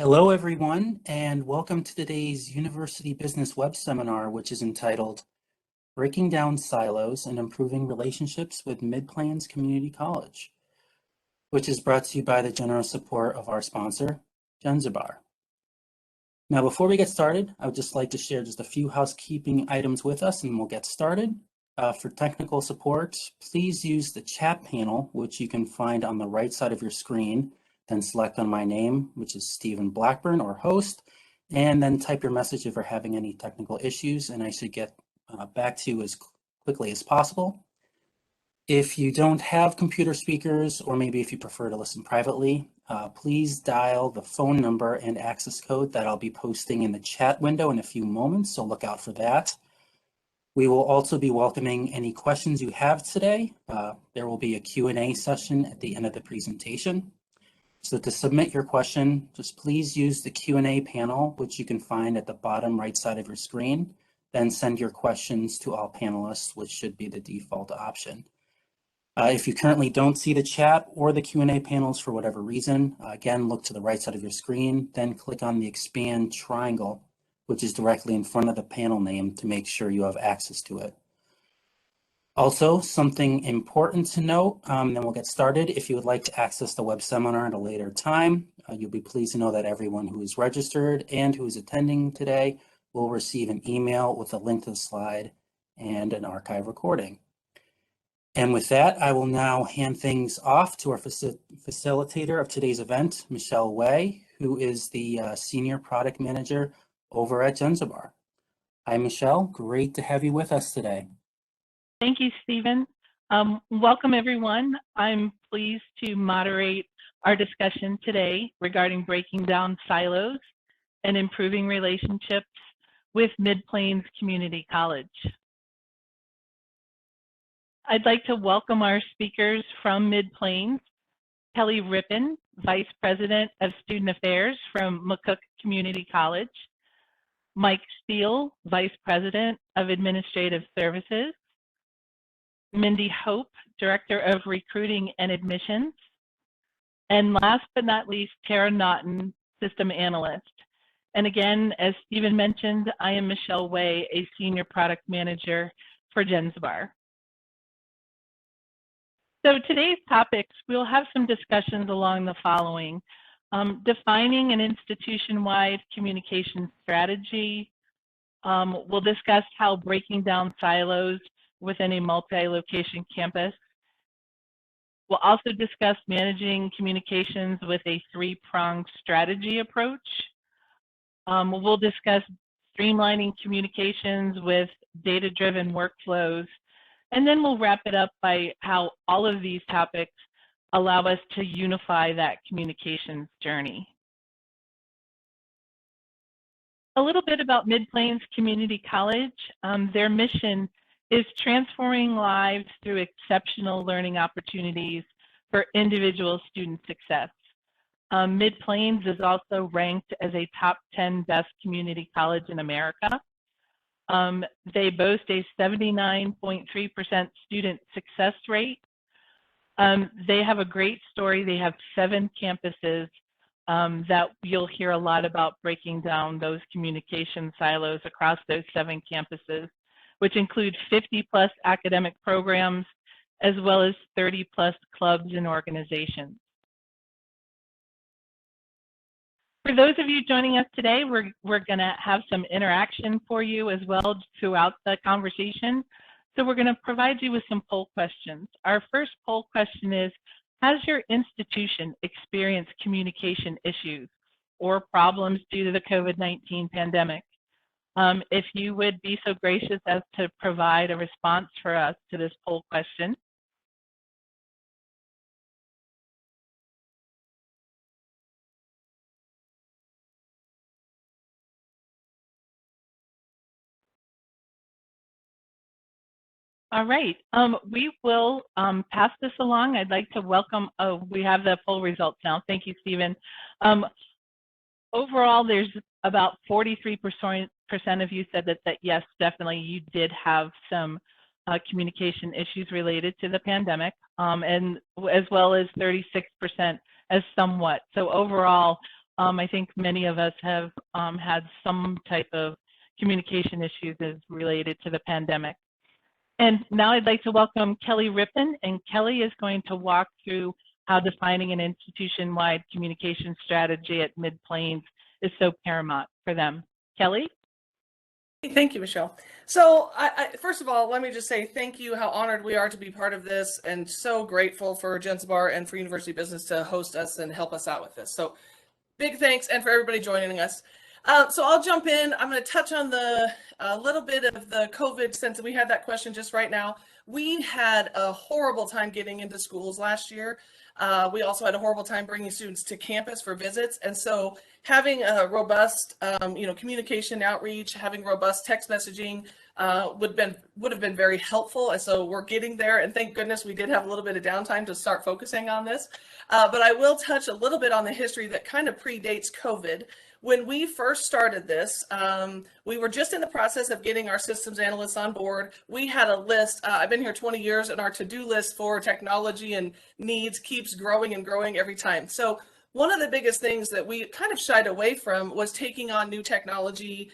Hello, everyone, and welcome to today's University Business Web Seminar, which is entitled Breaking Down Silos and Improving Relationships with Mid-Plains Community College, which is brought to you by the generous support of our sponsor, Genzabar. Now, before we get started, I would just like to share just a few housekeeping items with us, and we'll get started. For technical support, please use the chat panel, which you can find on the right side of your screen. Then select on my name, which is Stephen Blackburn, or host, and then type your message if you're having any technical issues, and I should get back to you as quickly as possible. If you don't have computer speakers, or maybe if you prefer to listen privately, please dial the phone number and access code that I'll be posting in the chat window in a few moments, so look out for that. We will also be welcoming any questions you have today. There will be a Q&A session at the end of the presentation. So to submit your question, just please use the Q&A panel, which you can find at the bottom right side of your screen. Then send your questions to all panelists, which should be the default option. If you currently don't see the chat or the Q&A panels for whatever reason, again, look to the right side of your screen, then click on the expand triangle, which is directly in front of the panel name, to make sure you have access to it. Also, something important to note, then we'll get started. If you would like to access the web seminar at a later time, you'll be pleased to know that everyone who is registered and who is attending today will receive an email with a link to the slide and an archive recording. And with that, I will now hand things off to our facilitator of today's event, Michelle Way, who is the Senior Product Manager over at Genzabar. Hi, Michelle. Great to have you with us today. Thank you, Stephen. Welcome, everyone. I'm pleased to moderate our discussion today regarding breaking down silos and improving relationships with Mid-Plains Community College. I'd like to welcome our speakers from Mid-Plains: Kelly Rippin, Vice President of Student Affairs from McCook Community College; Mike Steele, Vice President of Administrative Services; Mindy Hope, Director of Recruiting and Admissions; and last but not least, Tara Naughton, System Analyst. And again, as Stephen mentioned, I am Michelle Way, a Senior Product Manager for Genzabar. So today's topics, we'll have some discussions along the following: defining an institution-wide communication strategy. We'll discuss how breaking down silos within a multi-location campus. We'll also discuss managing communications with a three-pronged strategy approach. We'll discuss streamlining communications with data-driven workflows. And then we'll wrap it up by how all of these topics allow us to unify that communications journey. A little bit about Mid-Plains Community College. Their mission is transforming lives through exceptional learning opportunities for individual student success. Mid-Plains is also ranked as a top 10 best community college in America. They boast a 79.3% student success rate. They have a great story. They have 7 campuses that you'll hear a lot about, breaking down those communication silos across those 7 campuses, which include 50+ academic programs, as well as 30+ clubs and organizations. For those of you joining us today, we're going to have some interaction for you as well throughout the conversation. So we're going to provide you with some poll questions. Our first poll question is: has your institution experienced communication issues or problems due to the COVID-19 pandemic? If you would be so gracious as to provide a response for us to this poll question. All right, we will pass this along. I'd like to welcome, we have the poll results now. Thank you, Stephen. Overall, there's about 43% of you said that yes, definitely you did have some communication issues related to the pandemic, and as well as 36% as somewhat. So overall, I think many of us have had some type of communication issues as related to the pandemic. And now I'd like to welcome Kelly Rippin, and Kelly is going to walk through how defining an institution-wide communication strategy at Mid-Plains is so paramount for them. Kelly? Thank you, Michelle. So first of all, let me just say thank you, how honored we are to be part of this, and so grateful for Jensibar and for University Business to host us and help us out with this. So big thanks, and for everybody joining us. So I'll jump in. I'm going to touch on a little bit of the COVID, since we had that question just right now. We had a horrible time getting into schools last year. We also had a horrible time bringing students to campus for visits. And so having a robust, communication outreach, having robust text messaging would have been very helpful. And so we're getting there. And thank goodness we did have a little bit of downtime to start focusing on this. But I will touch a little bit on the history that kind of predates COVID. When we first started this, we were just in the process of getting our systems analysts on board. We had a list. I've been here 20 years, and our to-do list for technology and needs keeps growing and growing every time. So one of the biggest things that we kind of shied away from was taking on new technology.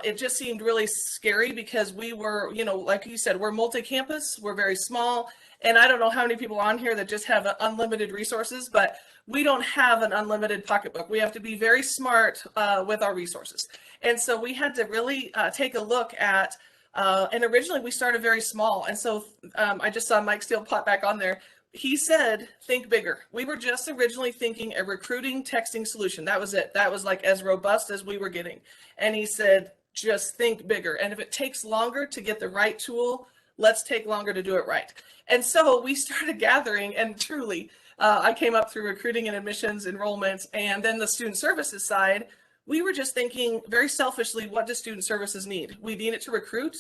It just seemed really scary because we were, like you said, we're multi-campus, we're very small, and I don't know how many people on here that just have unlimited resources, but we don't have an unlimited pocketbook. We have to be very smart with our resources. And so we had to really take a look at, and originally we started very small. And so I just saw Mike Steele pop back on there. He said, think bigger. We were just originally thinking a recruiting texting solution. That was it. That was like as robust as we were getting. And he said, just think bigger. And if it takes longer to get the right tool, let's take longer to do it right. And so we started gathering, and truly, I came up through recruiting and admissions, enrollments, and then the student services side. We were just thinking very selfishly, what does student services need? We need it to recruit.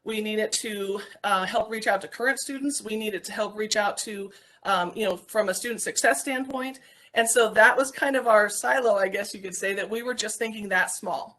We need it to help reach out to current students. We need it to help reach out to, from a student success standpoint. And so that was kind of our silo, I guess you could say, that we were just thinking that small.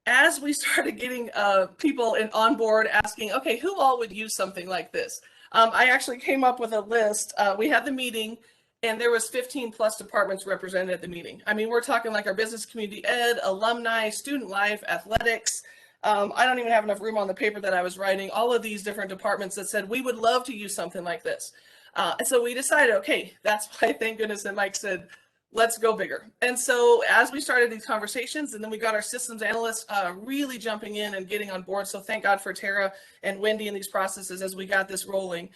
As we started getting people on board asking, okay, who all would use something like this? I actually came up with a list. We had the meeting, and there was 15 plus departments represented at the meeting. I mean, we're talking like our business, community ed, alumni, student life, athletics. I don't even have enough room on the paper that I was writing, all of these different departments that said, we would love to use something like this. And so we decided, okay, that's why, thank goodness that Mike said, let's go bigger. And so as we started these conversations, and then we got our systems analysts really jumping in and getting on board. So thank God for Tara and Wendy in these processes as we got this rolling,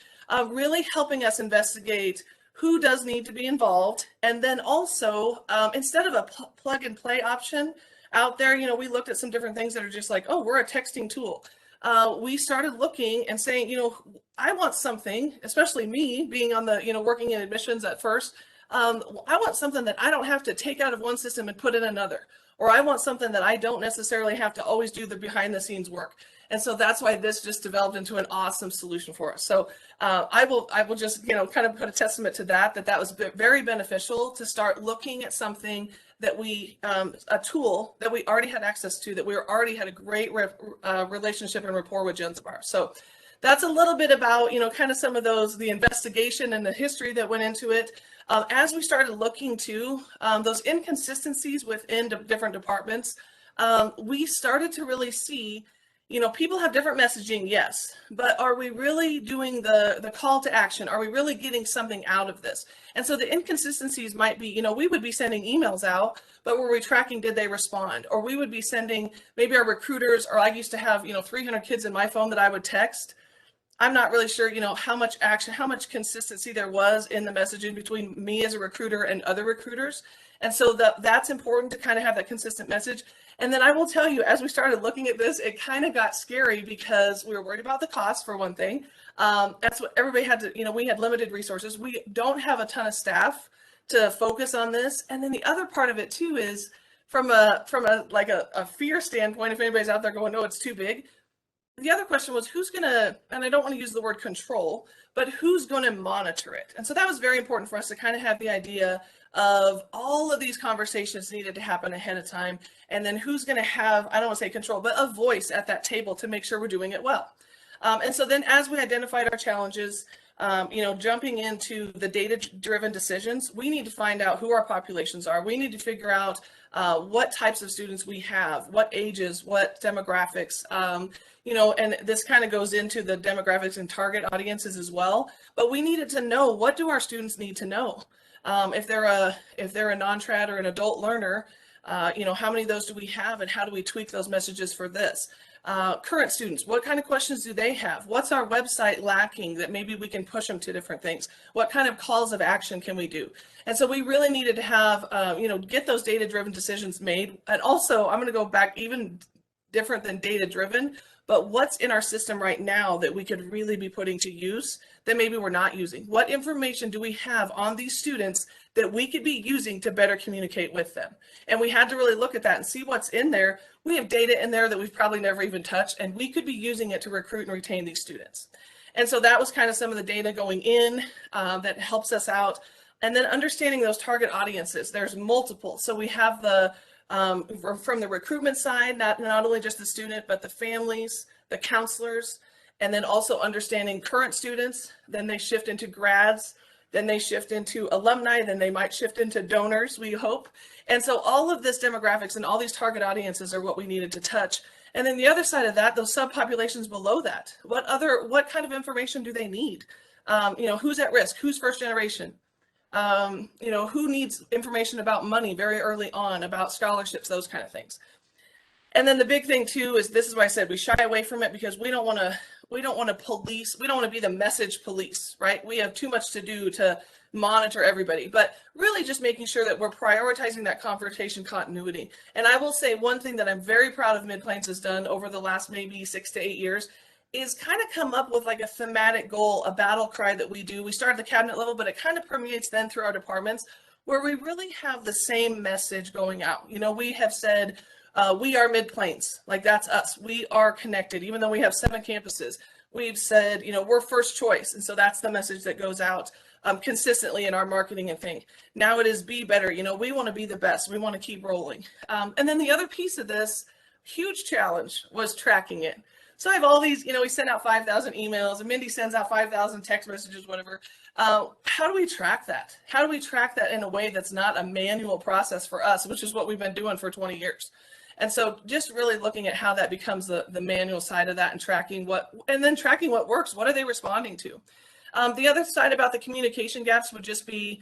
really helping us investigate who does need to be involved. And then also, instead of a plug and play option out there, we looked at some different things that are just like, oh, we're a texting tool. We started looking and saying, I want something, especially me being on the, working in admissions at first, I want something that I don't have to take out of one system and put in another, or I want something that I don't necessarily have to always do the behind the scenes work. And so that's why this just developed into an awesome solution for us. So I will just, kind of put a testament to that was very beneficial to start looking at something that a tool that we already had access to, that we already had a great relationship and rapport with Jensibar. So that's a little bit about, kind of some of the investigation and the history that went into it. As we started looking to those inconsistencies within different departments, we started to really see, people have different messaging, yes, but are we really doing the call to action? Are we really getting something out of this? And so the inconsistencies might be, we would be sending emails out, but were we tracking, did they respond? Or we would be sending, maybe our recruiters, or I used to have, 300 kids in my phone that I would text. I'm not really sure, how much action, how much consistency there was in the messaging between me as a recruiter and other recruiters. And so that's important to kind of have that consistent message. And then I will tell you, as we started looking at this, it kind of got scary because we were worried about the cost, for one thing. That's what everybody had to, we had limited resources. We don't have a ton of staff to focus on this. And then the other part of it too is from a fear standpoint, if anybody's out there going, no, it's too big. The other question was who's going to, and I don't want to use the word control, but who's going to monitor it? And so that was very important for us to kind of have the idea of all of these conversations needed to happen ahead of time. And then who's going to have, I don't want to say control, but a voice at that table to make sure we're doing it well. And so then as we identified our challenges, Jumping into the data-driven decisions, we need to find out who our populations are. We need to figure out what types of students we have, what ages, what demographics, and this kind of goes into the demographics and target audiences as well. But we needed to know, what do our students need to know? If they're a non-trad or an adult learner, how many of those do we have, and how do we tweak those messages for this? Current students, what kind of questions do they have? What's our website lacking that maybe we can push them to different things? What kind of calls of action can we do? And so we really needed to have, get those data-driven decisions made. And also, I'm going to go back even different than data-driven, but what's in our system right now that we could really be putting to use that maybe we're not using? What information do we have on these students that we could be using to better communicate with them? And we had to really look at that and see what's in there. We have data in there that we've probably never even touched, and we could be using it to recruit and retain these students. And so that was kind of some of the data going in that helps us out. And then understanding those target audiences, there's multiple. So we have the from the recruitment side, not only just the student, but the families, the counselors, and then also understanding current students. Then they shift into grads, then they shift into alumni, then they might shift into donors, we hope. And so all of this demographics and all these target audiences are what we needed to touch. And then the other side of that, those subpopulations below that, what kind of information do they need? Who's at risk? Who's first generation? Who needs information about money very early on, about scholarships, those kind of things. And then the big thing too is, this is why I said we shy away from it, because we don't want to police, we don't want to be the message police, right? We have too much to do to monitor everybody, but really just making sure that we're prioritizing that confrontation continuity. And I will say one thing that I'm very proud of Mid-Plains has done over the last maybe 6 to 8 years is kind of come up with like a thematic goal, a battle cry that we do. We start at the cabinet level, but it kind of permeates then through our departments, where we really have the same message going out. We have said, we are Mid-Plains, like that's us. We are connected, even though we have 7 campuses. We've said, we're first choice. And so that's the message that goes out consistently in our marketing and thing. Now it is be better. We want to be the best. We want to keep rolling. And then the other piece of this huge challenge was tracking it. So I have all these, we send out 5,000 emails, and Mindy sends out 5,000 text messages, whatever. How do we track that? How do we track that in a way that's not a manual process for us, which is what we've been doing for 20 years? And so just really looking at how that becomes the manual side of that, and tracking what works. What are they responding to? The other side about the communication gaps would just be,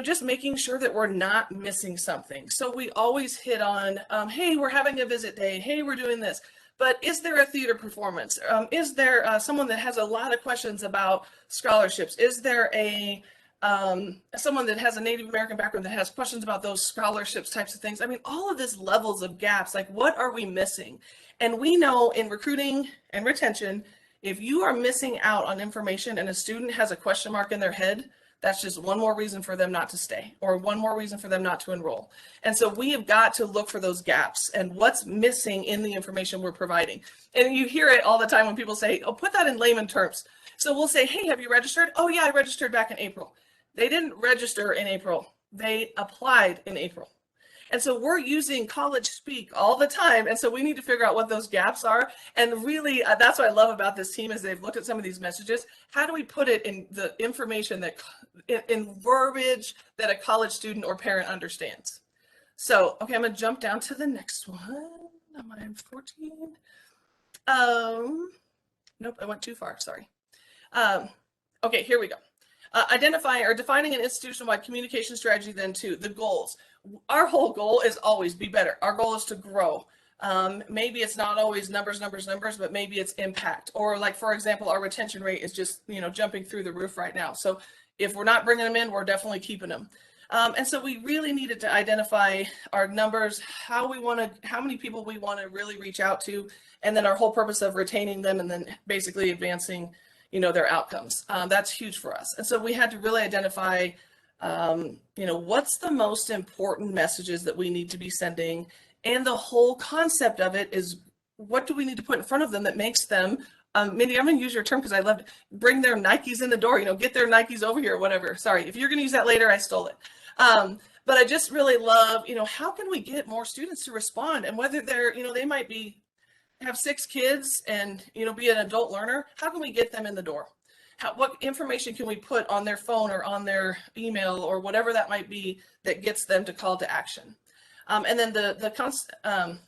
just making sure that we're not missing something. So we always hit on, hey, we're having a visit day. Hey, we're doing this. But is there a theater performance? Is there someone that has a lot of questions about scholarships? Is there someone that has a Native American background that has questions about those scholarships types of things? I mean, all of this levels of gaps, like what are we missing? And we know in recruiting and retention, if you are missing out on information and a student has a question mark in their head, that's just one more reason for them not to stay, or one more reason for them not to enroll. And so we have got to look for those gaps and what's missing in the information we're providing. And you hear it all the time when people say, oh, put that in layman terms. So we'll say, hey, have you registered? Oh yeah, I registered back in April. They didn't register in April. They applied in April. And so we're using college speak all the time. And so we need to figure out what those gaps are. And really, that's what I love about this team is they've looked at some of these messages. How do we put it in the information that in verbiage that a college student or parent understands? So, okay, I'm going to jump down to the next one. Am I 14? Nope, I went too far. Sorry. Okay, here we go. Identifying or defining an institutional-wide communication strategy, then too, the goals. Our whole goal is always be better. Our goal is to grow. Maybe it's not always numbers, but maybe it's impact. Or like, for example, our retention rate is just, jumping through the roof right now. So if we're not bringing them in, we're definitely keeping them. And so we really needed to identify our numbers, how many people we want to really reach out to, and then our whole purpose of retaining them and then basically advancing their outcomes. That's huge for us. And so we had to really identify, what's the most important messages that we need to be sending. And the whole concept of it is, what do we need to put in front of them that makes them, Mindy, I'm going to use your term because I love it, bring their Nikes in the door, get their Nikes over here or whatever. Sorry, if you're going to use that later, I stole it. But I just really love, how can we get more students to respond? And whether they're, they might have 6 kids and, be an adult learner, how can we get them in the door? What information can we put on their phone or on their email or whatever that might be that gets them to call to action? And then the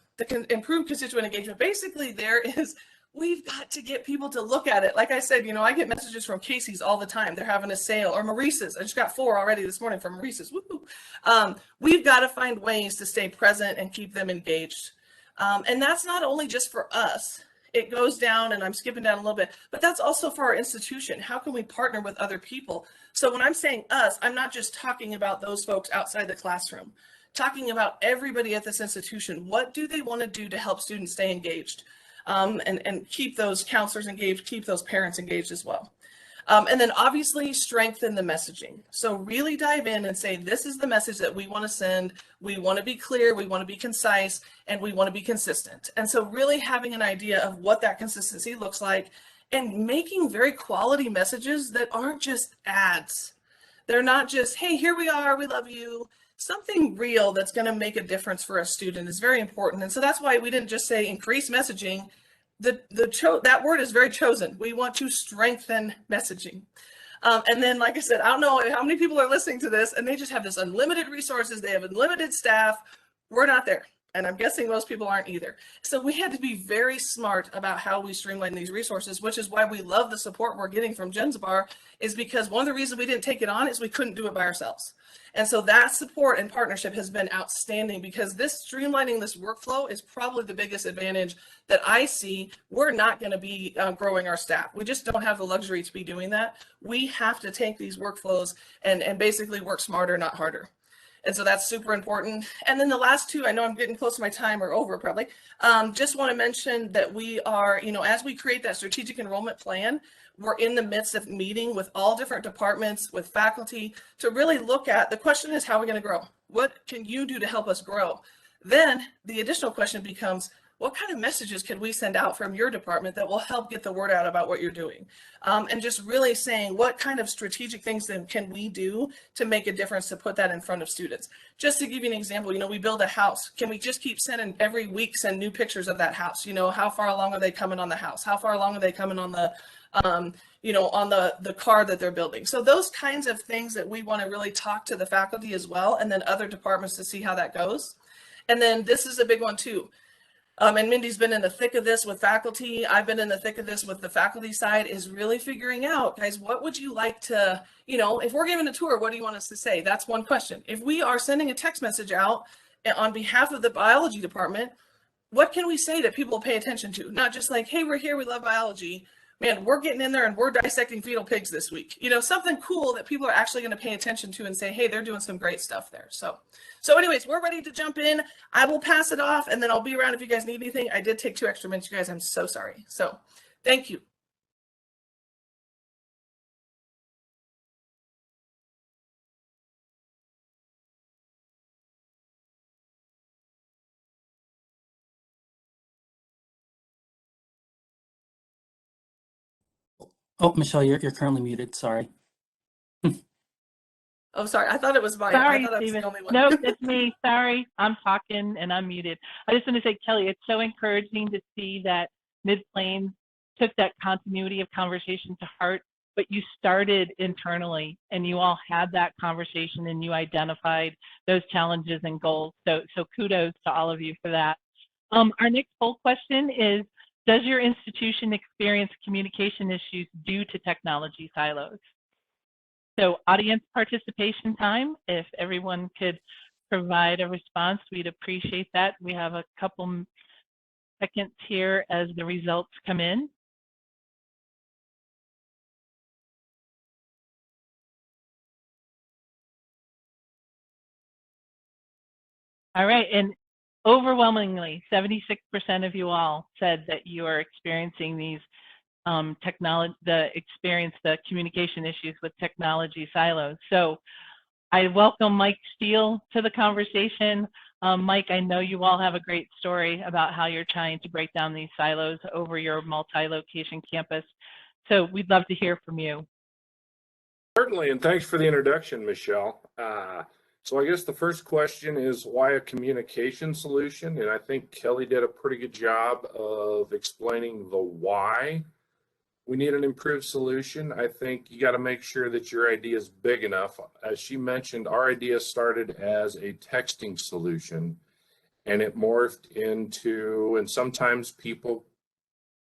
improved constituent engagement, basically there is, we've got to get people to look at it. Like I said, I get messages from Casey's all the time. They're having a sale, or Maurice's. I just got 4 already this morning from Maurice's. Woo-hoo. We've got to find ways to stay present and keep them engaged. And that's not only just for us. It goes down, and I'm skipping down a little bit, but that's also for our institution. How can we partner with other people? So when I'm saying us, I'm not just talking about those folks outside the classroom, talking about everybody at this institution. What do they want to do to help students stay engaged, and keep those counselors engaged, keep those parents engaged as well? And then obviously strengthen the messaging. So really dive in and say, this is the message that we want to send. We want to be clear, we want to be concise, and we want to be consistent. And so really having an idea of what that consistency looks like, and making very quality messages that aren't just ads. They're not just, hey, here we are, we love you. Something real that's going to make a difference for a student is very important. And so that's why we didn't just say increase messaging. That word is very chosen. We want to strengthen messaging. And then, like I said, I don't know how many people are listening to this and they just have this unlimited resources. They have unlimited staff. We're not there. And I'm guessing most people aren't either. So we had to be very smart about how we streamline these resources, which is why we love the support we're getting from Gensbar, is because one of the reasons we didn't take it on is we couldn't do it by ourselves. And so that support and partnership has been outstanding, because this streamlining this workflow is probably the biggest advantage that I see. We're not going to be growing our staff. We just don't have the luxury to be doing that. We have to take these workflows and basically work smarter, not harder. And so that's super important. And then the last 2, I know I'm getting close to my time, or over probably. Just want to mention that we are, as we create that strategic enrollment plan, we're in the midst of meeting with all different departments, with faculty, to really look at, the question is, how are we going to grow? What can you do to help us grow? Then the additional question becomes, what kind of messages can we send out from your department that will help get the word out about what you're doing? And just really saying, what kind of strategic things then can we do to make a difference, to put that in front of students? Just to give you an example, we build a house. Can we just keep sending every week, send new pictures of that house? How far along are they coming on the house? How far along are they coming on the on the car that they're building? So those kinds of things that we want to really talk to the faculty as well, and then other departments, to see how that goes. And then this is a big one too. And Mindy's been in the thick of this with faculty. I've been in the thick of this with the faculty side, is really figuring out, guys, what would you like to, if we're giving a tour, what do you want us to say? That's one question. If we are sending a text message out on behalf of the biology department, what can we say that people will pay attention to? Not just like, hey, we're here, we love biology. Man, we're getting in there and we're dissecting fetal pigs this week. Something cool that people are actually going to pay attention to and say, hey, they're doing some great stuff there. So anyways, we're ready to jump in. I will pass it off, and then I'll be around if you guys need anything. I did take 2 extra minutes, you guys. I'm so sorry. So thank you. Oh, Michelle, you're currently muted. Sorry. Oh, sorry. I thought it was mine. Sorry, I thought I was Stephen. the only one. Nope, it's me. Sorry, I'm talking and I'm muted. I just want to say, Kelly, it's so encouraging to see that Mid-Plains took that continuity of conversation to heart, but you started internally and you all had that conversation and you identified those challenges and goals. So kudos to all of you for that. Our next poll question is, does your institution experience communication issues due to technology silos? So audience participation time, if everyone could provide a response, we'd appreciate that. We have a couple seconds here as the results come in. All right, and overwhelmingly, 76% of you all said that you are experiencing these the communication issues with technology silos. So I welcome Mike Steele to the conversation. Mike, I know you all have a great story about how you're trying to break down these silos over your multi-location campus. So we'd love to hear from you. Certainly, and thanks for the introduction, Michelle. So I guess the first question is, why a communication solution? And I think Kelly did a pretty good job of explaining the why. we need an improved solution. I think you got to make sure that your idea is big enough. As she mentioned, our idea started as a texting solution and it morphed into, and sometimes people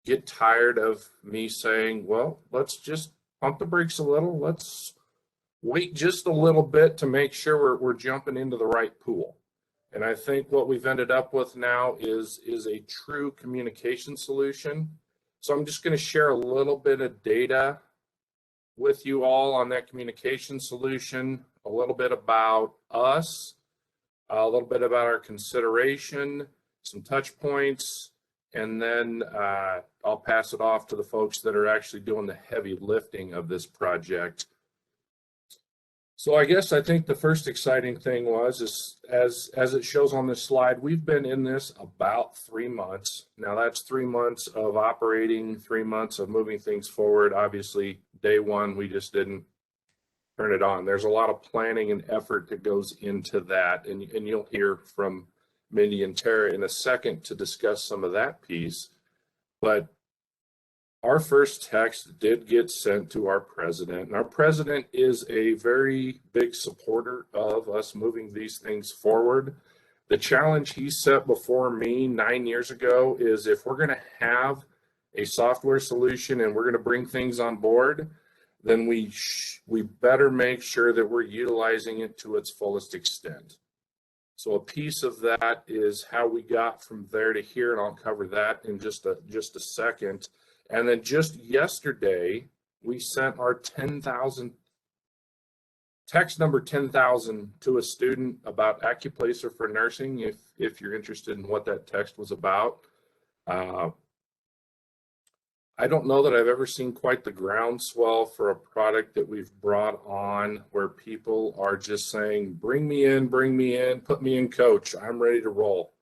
get tired of me saying, well, let's just pump the brakes a little. Let's wait just a little bit to make sure we're jumping into the right pool. And I think what we've ended up with now is a true communication solution. So I'm just going to share a little bit of data with you all on that communication solution, a little bit about us, a little bit about our consideration, some touch points, and then I'll pass it off to the folks that are actually doing the heavy lifting of this project. So I think the first exciting thing is as it shows on this slide, we've been in this about 3 months. Now that's 3 months of operating, 3 months of moving things forward. Obviously, day one, we just didn't turn it on. There's a lot of planning and effort that goes into that. And you'll hear from Mindy and Tara in a second to discuss some of that piece. But our first text did get sent to our president, and our president is a very big supporter of us moving these things forward. The challenge he set before me 9 years ago is if we're going to have a software solution and we're going to bring things on board, then we better make sure that we're utilizing it to its fullest extent. So a piece of that is how we got from there to here, and I'll cover that in just a second. And then just yesterday, we sent our 10,000 text number 10,000 to a student about Accuplacer for nursing. If you're interested in what that text was about, I don't know that I've ever seen quite the groundswell for a product that we've brought on where people are just saying, bring me in, put me in, coach, I'm ready to roll.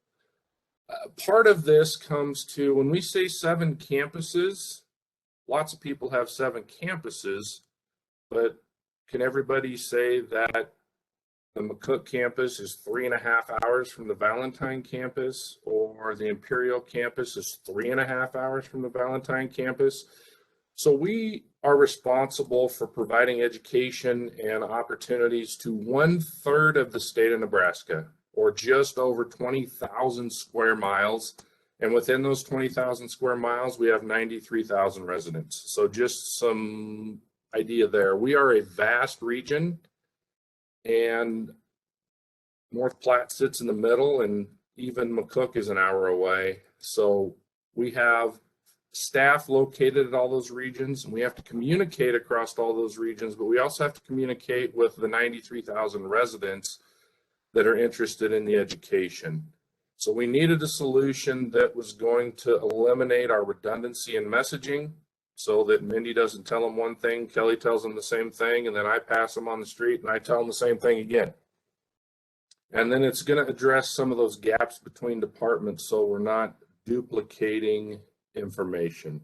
Part of this comes to when we say 7 campuses, lots of people have 7 campuses, but can everybody say that the McCook campus is 3.5 hours from the Valentine campus, or the Imperial campus is 3.5 hours from the Valentine campus? So we are responsible for providing education and opportunities to 1/3 of the state of Nebraska, or just over 20,000 square miles. And within those 20,000 square miles, we have 93,000 residents. So just some idea there. We are a vast region, and North Platte sits in the middle, and even McCook is an hour away. So we have staff located at all those regions, and we have to communicate across all those regions, but we also have to communicate with the 93,000 residents that are interested in the education. So we needed a solution that was going to eliminate our redundancy in messaging so that Mindy doesn't tell them one thing, Kelly tells them the same thing, and then I pass them on the street and I tell them the same thing again. And then it's going to address some of those gaps between departments so we're not duplicating information.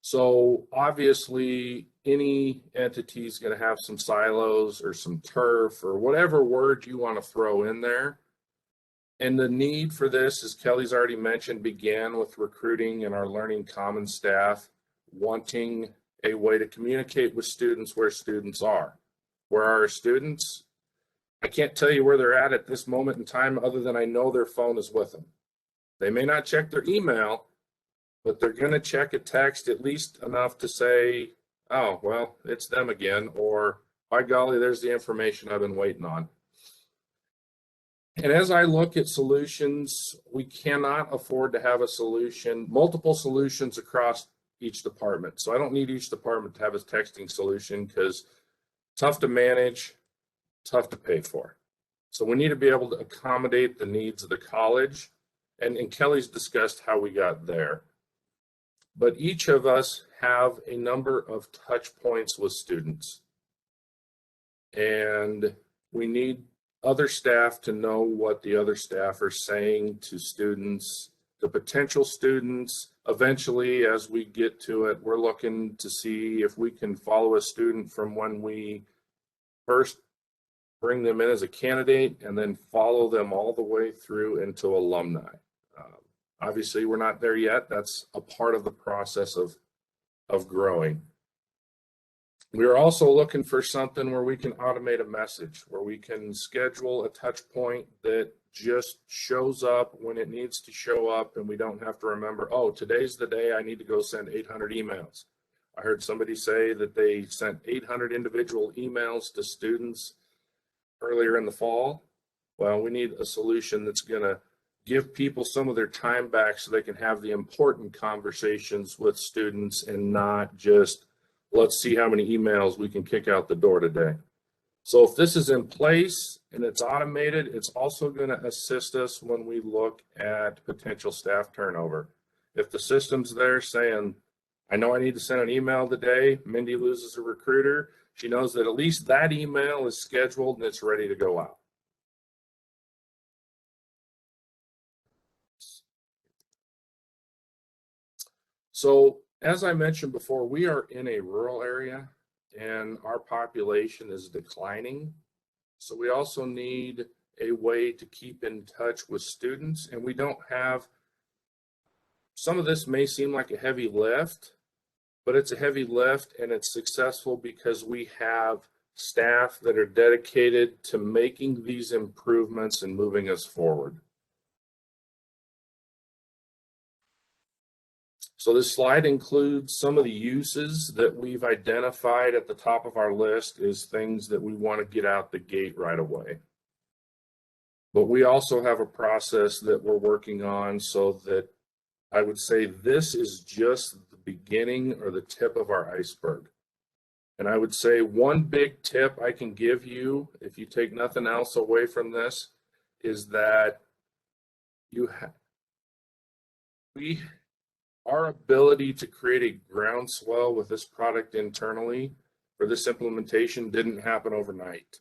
So obviously any entity is going to have some silos or some turf or whatever word you want to throw in there. And the need for this, as Kelly's already mentioned, began with recruiting and our Learning Commons staff wanting a way to communicate with students where students are. Where are our students? I can't tell you where they're at this moment in time other than I know their phone is with them. They may not check their email, but they're going to check a text at least enough to say, oh, well, it's them again, or by golly, there's the information I've been waiting on. And as I look at solutions, we cannot afford to have a solution, multiple solutions across each department. So I don't need each department to have a texting solution because tough to manage, tough to pay for. So we need to be able to accommodate the needs of the college. And Kelly's discussed how we got there. But each of us have a number of touch points with students. And we need other staff to know what the other staff are saying to students, the potential students. Eventually, as we get to it, we're looking to see if we can follow a student from when we first bring them in as a candidate and then follow them all the way through into alumni. Obviously, we're not there yet. That's a part of the process of growing. We're also looking for something where we can automate a message, where we can schedule a touch point that just shows up when it needs to show up, and we don't have to remember, oh, today's the day I need to go send 800 emails. I heard somebody say that they sent 800 individual emails to students earlier in the fall. Well, we need a solution that's going to give people some of their time back so they can have the important conversations with students and not just, let's see how many emails we can kick out the door today. So if this is in place and it's automated, it's also going to assist us when we look at potential staff turnover. If the system's there saying, I know I need to send an email today, Mindy loses a recruiter, she knows that at least that email is scheduled and it's ready to go out. So as I mentioned before, we are in a rural area and our population is declining. So we also need a way to keep in touch with students, and we don't have, some of this may seem like a heavy lift, but it's a heavy lift and it's successful because we have staff that are dedicated to making these improvements and moving us forward. So this slide includes some of the uses that we've identified at the top of our list as things that we want to get out the gate right away. But we also have a process that we're working on so that I would say this is just the beginning or the tip of our iceberg. And I would say one big tip I can give you, if you take nothing else away from this, is that our ability to create a groundswell with this product internally for this implementation didn't happen overnight.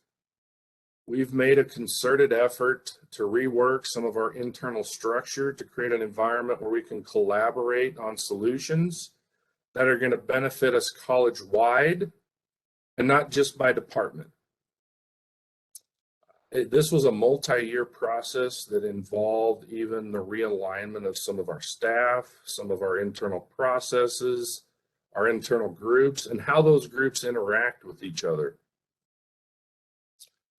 We've made a concerted effort to rework some of our internal structure to create an environment where we can collaborate on solutions that are going to benefit us college-wide and not just by department. This was a multi-year process that involved even the realignment of some of our staff, some of our internal processes, our internal groups, and how those groups interact with each other.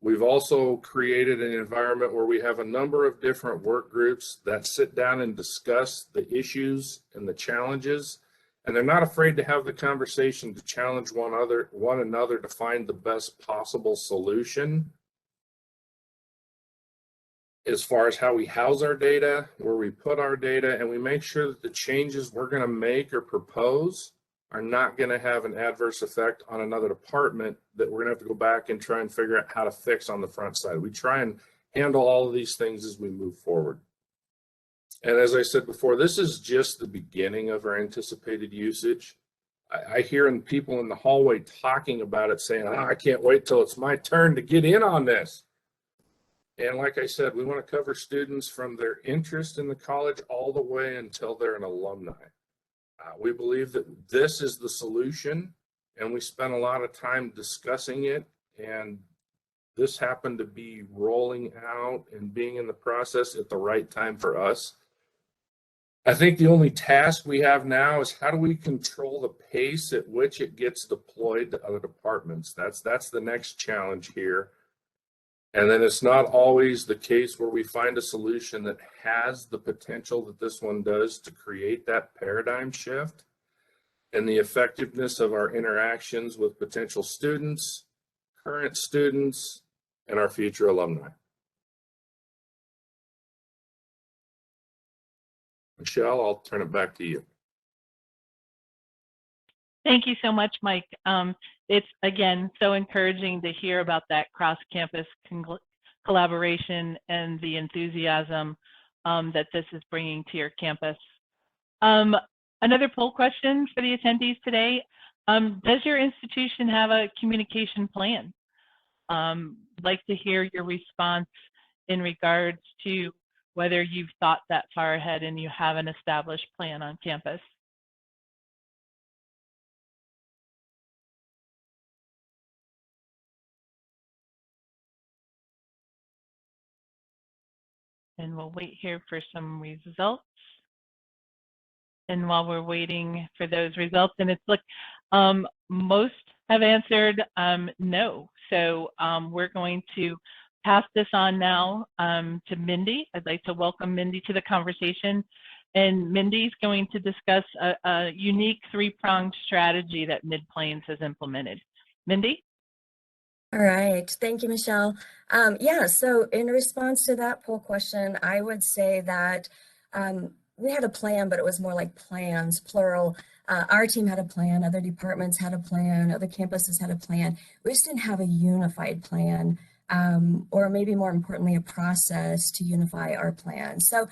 We've also created an environment where we have a number of different work groups that sit down and discuss the issues and the challenges, and they're not afraid to have the conversation to challenge one another to find the best possible solution as far as how we house our data, where we put our data, and we make sure that the changes we're going to make or propose are not going to have an adverse effect on another department that we're going to have to go back and try and figure out how to fix on the front side. We try and handle all of these things as we move forward. And as I said before, this is just the beginning of our anticipated usage. I hear people in the hallway talking about it saying, oh, I can't wait till it's my turn to get in on this. And like I said, we want to cover students from their interest in the college all the way until they're an alumni. We believe that this is the solution, and we spent a lot of time discussing it, and this happened to be rolling out and being in the process at the right time for us. I think the only task we have now is how do we control the pace at which it gets deployed to other departments? That's the next challenge here. And then it's not always the case where we find a solution that has the potential that this one does to create that paradigm shift and the effectiveness of our interactions with potential students, current students, and our future alumni. Michelle, I'll turn it back to you. Thank you so much, Mike. It's, again, so encouraging to hear about that cross-campus collaboration and the enthusiasm that this is bringing to your campus. Another poll question for the attendees today. Does your institution have a communication plan? I'd like to hear your response in regards to whether you've thought that far ahead and you have an established plan on campus. And we'll wait here for some results. And while we're waiting for those results, and most have answered no. So we're going to pass this on now to Mindy. I'd like to welcome Mindy to the conversation. And Mindy's going to discuss a unique three-pronged strategy that Mid-Plains has implemented. Mindy? All right, thank you, Michelle. Yeah, so in response to that poll question, I would say that we had a plan, but it was more like plans, plural. Our team had a plan, other departments had a plan, other campuses had a plan. We just didn't have a unified plan, or maybe more importantly, a process to unify our plan. So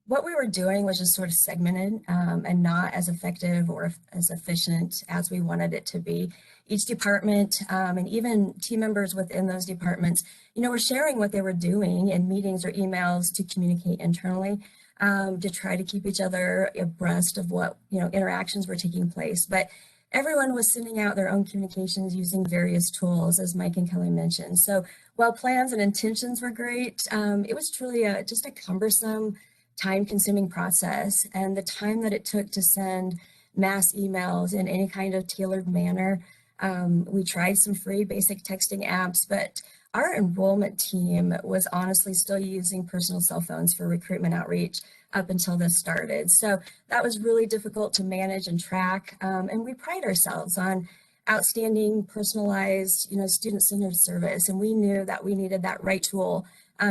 what we were doing was just sort of segmented and not as effective or as efficient as we wanted it to be. Each department and even team members within those departments, were sharing what they were doing in meetings or emails to communicate internally, to try to keep each other abreast of what, interactions were taking place. But everyone was sending out their own communications using various tools, as Mike and Kelly mentioned. So while plans and intentions were great, it was truly just a cumbersome, time-consuming process, and the time that it took to send mass emails in any kind of tailored manner. We tried some free basic texting apps, but our enrollment team was honestly still using personal cell phones for recruitment outreach up until this started. So that was really difficult to manage and track, and we pride ourselves on outstanding, personalized, student-centered service, and we knew that we needed that right tool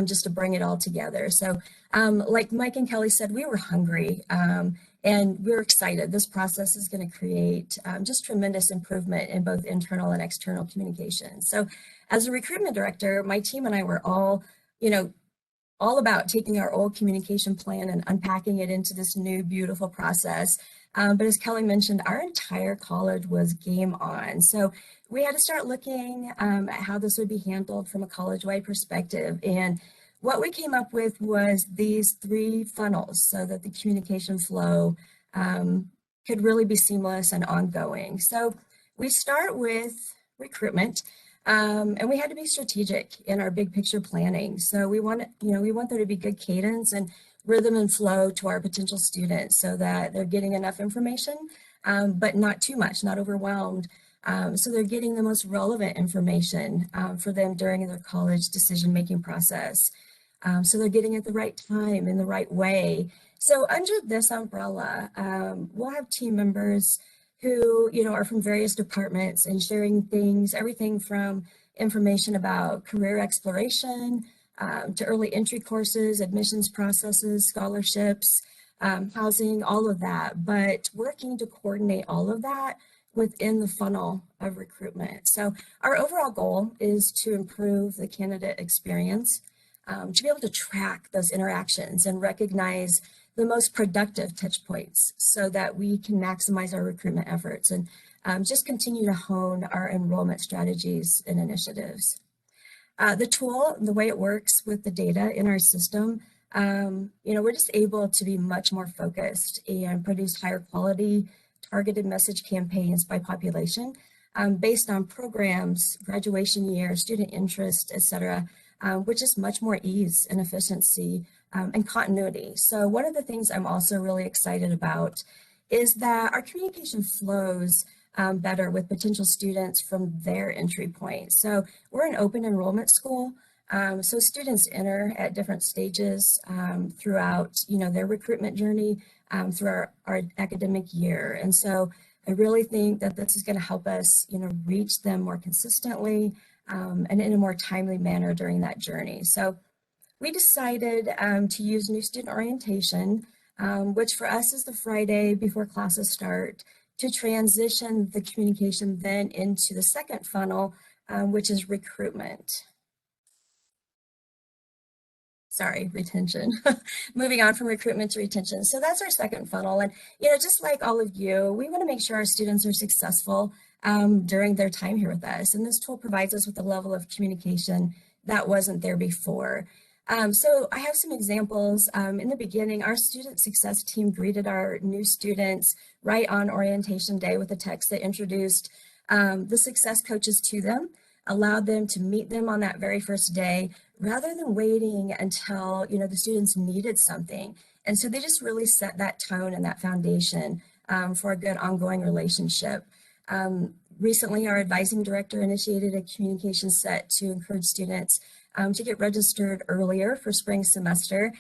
just to bring it all together. So like Mike and Kelly said, we were hungry and we were excited. This process is going to create just tremendous improvement in both internal and external communication. So as a recruitment director, my team and I were all about taking our old communication plan and unpacking it into this new beautiful process. But as Kelly mentioned, our entire college was game on. So we had to start looking at how this would be handled from a college-wide perspective. And what we came up with was these 3 funnels so that the communication flow could really be seamless and ongoing. So we start with recruitment. And we had to be strategic in our big picture planning. So we want there to be good cadence and rhythm and flow to our potential students so that they're getting enough information, but not too much, not overwhelmed. So they're getting the most relevant information for them during their college decision-making process. So they're getting it at the right time in the right way. So under this umbrella, we'll have team members who, are from various departments and sharing things, everything from information about career exploration to early entry courses, admissions processes, scholarships, housing, all of that, but working to coordinate all of that within the funnel of recruitment. So our overall goal is to improve the candidate experience, to be able to track those interactions and recognize the most productive touch points so that we can maximize our recruitment efforts and just continue to hone our enrollment strategies and initiatives. The tool, the way it works with the data in our system, we're just able to be much more focused and produce higher quality targeted message campaigns by population based on programs, graduation year, student interest, et cetera, which is much more ease and efficiency and continuity. So one of the things I'm also really excited about is that our communication flows better with potential students from their entry point. So we're an open enrollment school. So students enter at different stages throughout, their recruitment journey through our academic year. And so I really think that this is going to help us, reach them more consistently and in a more timely manner during that journey. So we decided to use new student orientation, which for us is the Friday before classes start, to transition the communication then into the second funnel, which is recruitment. Sorry, retention. Moving on from recruitment to retention. So that's our second funnel. And, just like all of you, we want to make sure our students are successful during their time here with us. And this tool provides us with a level of communication that wasn't there before. So I have some examples. In the beginning, our student success team greeted our new students right on orientation day with a text that introduced the success coaches to them. allowed them to meet them on that very first day rather than waiting until, the students needed something. And so they just really set that tone and that foundation for a good ongoing relationship. Recently, our advising director initiated a communication set to encourage students to get registered earlier for spring semester.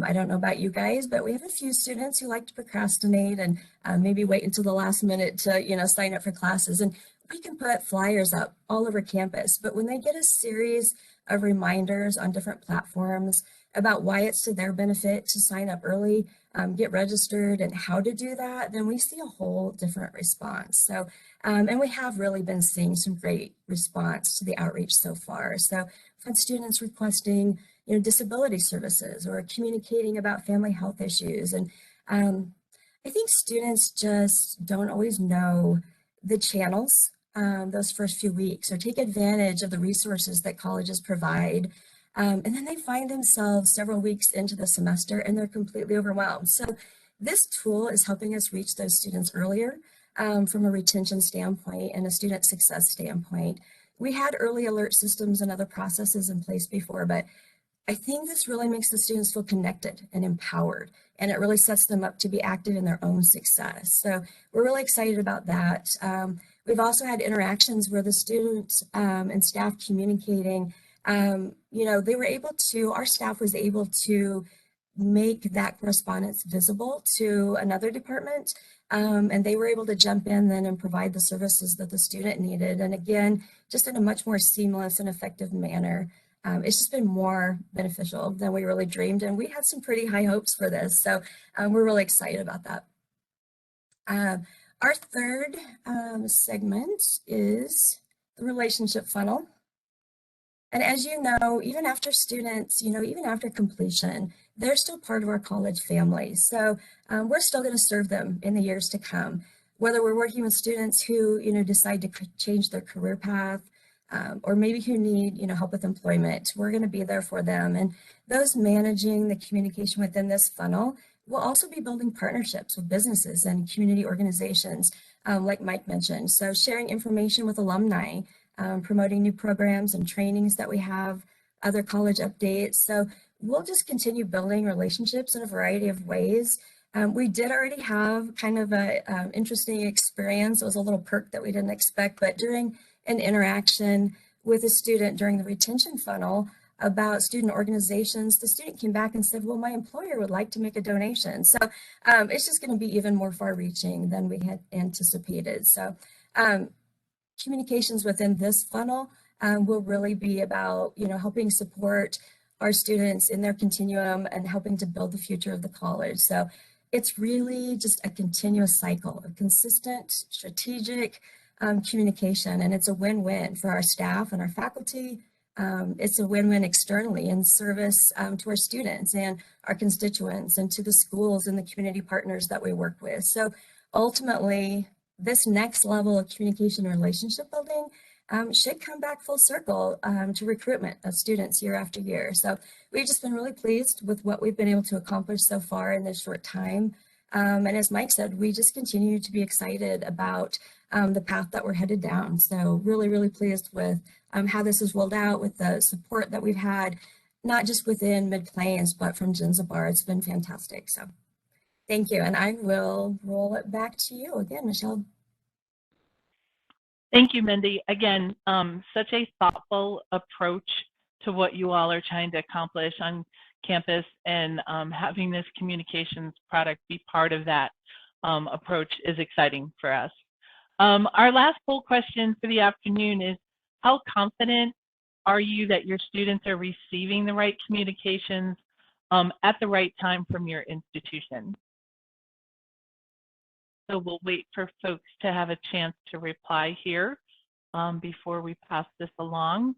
I don't know about you guys, but we have a few students who like to procrastinate and maybe wait until the last minute to, sign up for classes. And we can put flyers up all over campus, but when they get a series of reminders on different platforms about why it's to their benefit to sign up early, get registered, and how to do that, then we see a whole different response. So, and we have really been seeing some great response to the outreach so far. So we've had students requesting disability services or communicating about family health issues. And I think students just don't always know the channels those first few weeks or take advantage of the resources that colleges provide. And then they find themselves several weeks into the semester and they're completely overwhelmed. So this tool is helping us reach those students earlier from a retention standpoint and a student success standpoint. We had early alert systems and other processes in place before, but I think this really makes the students feel connected and empowered, and it really sets them up to be active in their own success. So we're really excited about that. We've also had interactions where the students and staff communicating, they were able to, our staff was able to make that correspondence visible to another department, and they were able to jump in then and provide the services that the student needed. And again, just in a much more seamless and effective manner. It's just been more beneficial than we really dreamed, and we had some pretty high hopes for this. So we're really excited about that. Our third segment is the relationship funnel. And as you know, even after students, even after completion, they're still part of our college family. So we're still going to serve them in the years to come, whether we're working with students who, decide to change their career path, or maybe who need, help with employment. We're going to be there for them. And those managing the communication within this funnel will also be building partnerships with businesses and community organizations, like Mike mentioned. So sharing information with alumni, promoting new programs and trainings that we have, other college updates. So we'll just continue building relationships in a variety of ways. We did already have kind of a interesting experience. It was a little perk that we didn't expect, but during an interaction with a student during the retention funnel about student organizations, the student came back and said, well, my employer would like to make a donation. So it's just going to be even more far-reaching than we had anticipated. So communications within this funnel will really be about, helping support our students in their continuum and helping to build the future of the college. So it's really just a continuous cycle of consistent, strategic communication, and it's a win-win for our staff and our faculty. It's a win-win externally in service to our students and our constituents and to the schools and the community partners that we work with. So ultimately, this next level of communication and relationship building should come back full circle to recruitment of students year after year. So we've just been really pleased with what we've been able to accomplish so far in this short time. And as Mike said, we just continue to be excited about the path that we're headed down. So really, really pleased with how this is rolled out, with the support that we've had, not just within Mid-Plains, but from Jenzabar. It's been fantastic. So thank you. And I will roll it back to you again, Michelle. Thank you, Mindy. Again, such a thoughtful approach to what you all are trying to accomplish on campus, and having this communications product be part of that approach is exciting for us. Our last poll question for the afternoon is, how confident are you that your students are receiving the right communications at the right time from your institution? So we'll wait for folks to have a chance to reply here before we pass this along.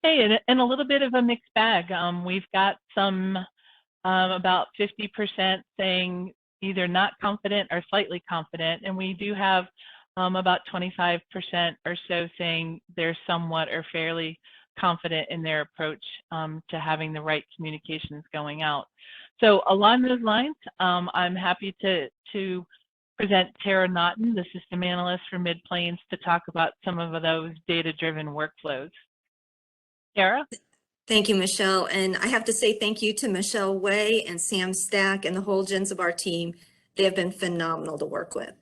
Okay, and a little bit of a mixed bag. We've got some about 50% saying either not confident or slightly confident, and we do have about 25% or so saying they're somewhat or fairly confident in their approach to having the right communications going out. So along those lines, I'm happy to present Tara Naughton, the system analyst for Mid-Plains, to talk about some of those data-driven workflows. Tara? Thank you, Michelle. And I have to say thank you to Michelle Way and Sam Stack and the whole Jenzabar team. They have been phenomenal to work with.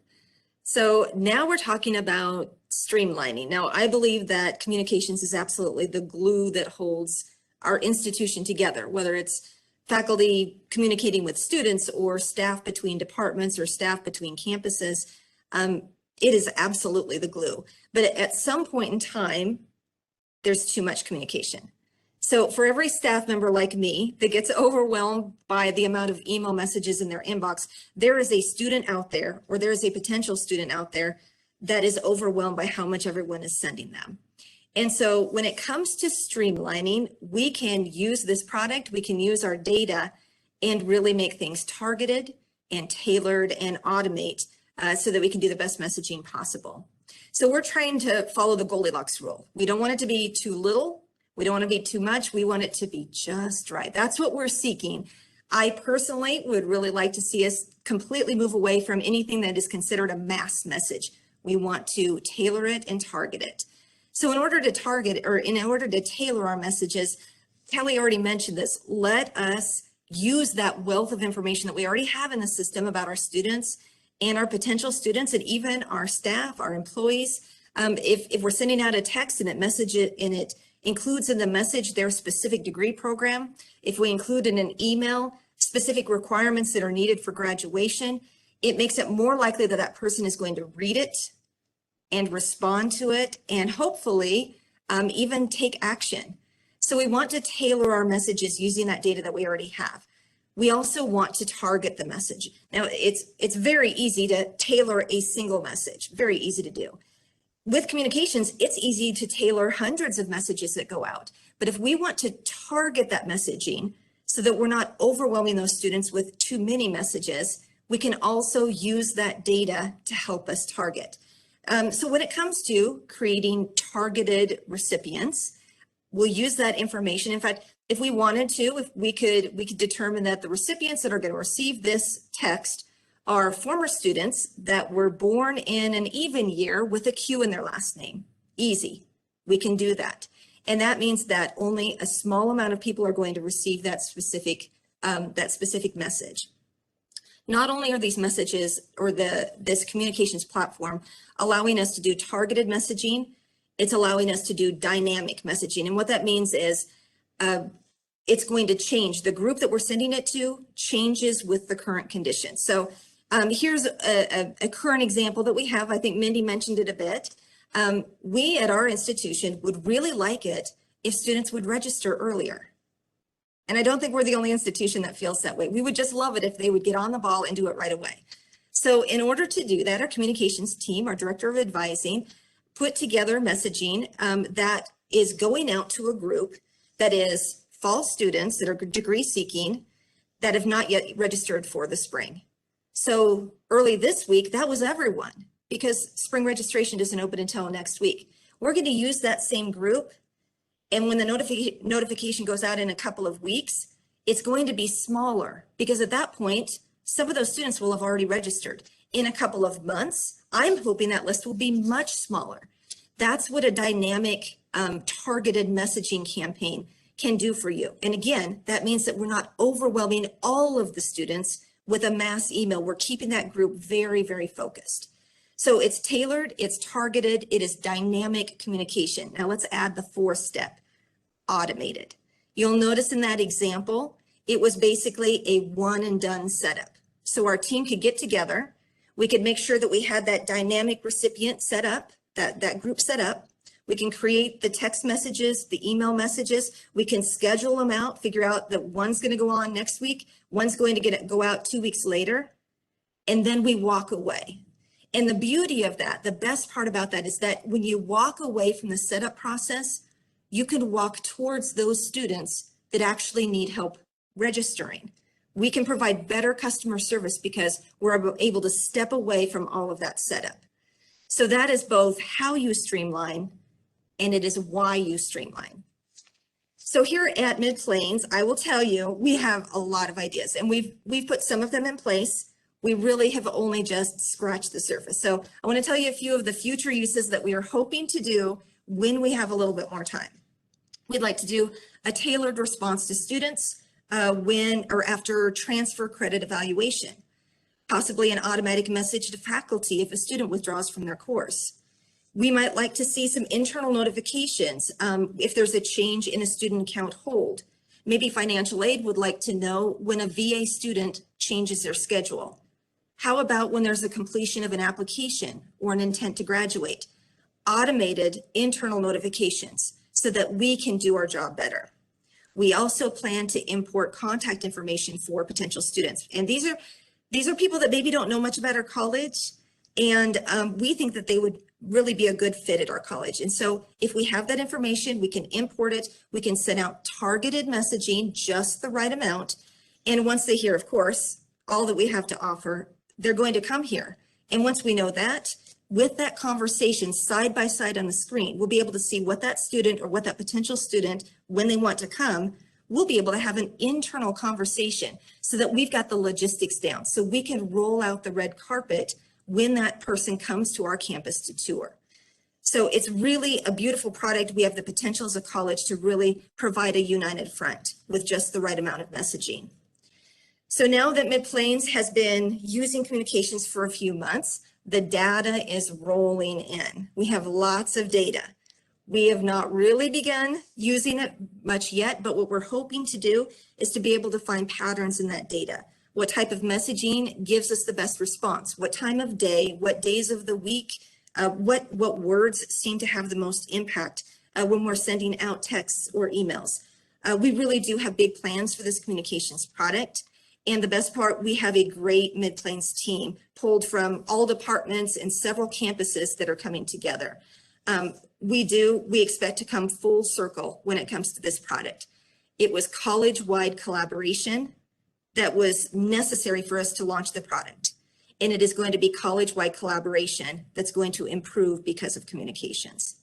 So now we're talking about streamlining. Now, I believe that communications is absolutely the glue that holds our institution together, whether it's faculty communicating with students or staff between departments or staff between campuses. It is absolutely the glue. But at some point in time, there's too much communication. So for every staff member like me that gets overwhelmed by the amount of email messages in their inbox, there is a student out there, or there is a potential student out there that is overwhelmed by how much everyone is sending them. And so when it comes to streamlining, we can use this product, we can use our data and really make things targeted and tailored and automate so that we can do the best messaging possible. So we're trying to follow the Goldilocks rule. We don't want it to be too little. We don't want to be too much. We want it to be just right. That's what we're seeking. I personally would really like to see us completely move away from anything that is considered a mass message. We want to tailor it and target it. So in order to target, or in order to tailor our messages, Kelly already mentioned this, let us use that wealth of information that we already have in the system about our students and our potential students and even our staff, our employees. If we're sending out a text and it includes in the message their specific degree program, if we include in an email specific requirements that are needed for graduation, it makes it more likely that that person is going to read it and respond to it and hopefully even take action. So we want to tailor our messages using that data that we already have. We also want to target the message. Now it's very easy to tailor a single message, very easy to do. With communications, it's easy to tailor hundreds of messages that go out. But if we want to target that messaging so that we're not overwhelming those students with too many messages, we can also use that data to help us target. So when it comes to creating targeted recipients, we'll use that information. In fact, if we wanted to, if we could determine that the recipients that are going to receive this text are former students that were born in an even year with a Q in their last name. Easy, we can do that. And that means that only a small amount of people are going to receive that specific message. Not only are these messages or this communications platform allowing us to do targeted messaging, it's allowing us to do dynamic messaging. And what that means is it's going to change. The group that we're sending it to changes with the current conditions. So here's a current example that we have. I think Mindy mentioned it a bit. We at our institution would really like it if students would register earlier. And I don't think we're the only institution that feels that way. We would just love it if they would get on the ball and do it right away. So in order to do that, our communications team, our director of advising, put together messaging that is going out to a group that is fall students that are degree seeking that have not yet registered for the spring. So early this week, that was everyone because spring registration doesn't open until next week. We're going to use that same group. And when the notification goes out in a couple of weeks, it's going to be smaller because at that point, some of those students will have already registered. In a couple of months, I'm hoping that list will be much smaller. That's what a dynamic targeted messaging campaign can do for you. And again, that means that we're not overwhelming all of the students with a mass email. We're keeping that group very, very focused. So it's tailored, it's targeted, it is dynamic communication. Now let's add the fourth step, automated. You'll notice in that example, it was basically a one and done setup. So our team could get together, we could make sure that we had that dynamic recipient set up, that group set up. We can create the text messages, the email messages. We can schedule them out, figure out that one's going to go on next week, one's going to go out 2 weeks later, and then we walk away. And the beauty of that, the best part about that is that when you walk away from the setup process, you can walk towards those students that actually need help registering. We can provide better customer service because we're able to step away from all of that setup. So that is both how you streamline and it is why you streamline. So here at Mid Plains, I will tell you, we have a lot of ideas, and we've put some of them in place. We really have only just scratched the surface. So I want to tell you a few of the future uses that we are hoping to do when we have a little bit more time. We'd like to do a tailored response to students when or after transfer credit evaluation, possibly an automatic message to faculty if a student withdraws from their course. We might like to see some internal notifications if there's a change in a student account hold. Maybe financial aid would like to know when a VA student changes their schedule. How about when there's a completion of an application or an intent to graduate? Automated internal notifications so that we can do our job better. We also plan to import contact information for potential students. And these are people that maybe don't know much about our college, and we think that they would really be a good fit at our college. And so if we have that information, we can import it, we can send out targeted messaging, just the right amount. And once they hear, of course, all that we have to offer, they're going to come here. And once we know that, with that conversation side by side on the screen, we'll be able to see what that student or what that potential student, when they want to come, we'll be able to have an internal conversation so that we've got the logistics down, so we can roll out the red carpet when that person comes to our campus to tour. So it's really a beautiful product. We have the potential as a college to really provide a united front with just the right amount of messaging. So now that Mid Plains has been using communications for a few months, the data is rolling in. We have lots of data. We have not really begun using it much yet, but what we're hoping to do is to be able to find patterns in that data. What type of messaging gives us the best response? What time of day, what days of the week, what words seem to have the most impact when we're sending out texts or emails. We really do have big plans for this communications product. And the best part, we have a great Mid Plains team pulled from all departments and several campuses that are coming together. We expect to come full circle when it comes to this product. It was college-wide collaboration that was necessary for us to launch the product. And it is going to be college-wide collaboration that's going to improve because of communications.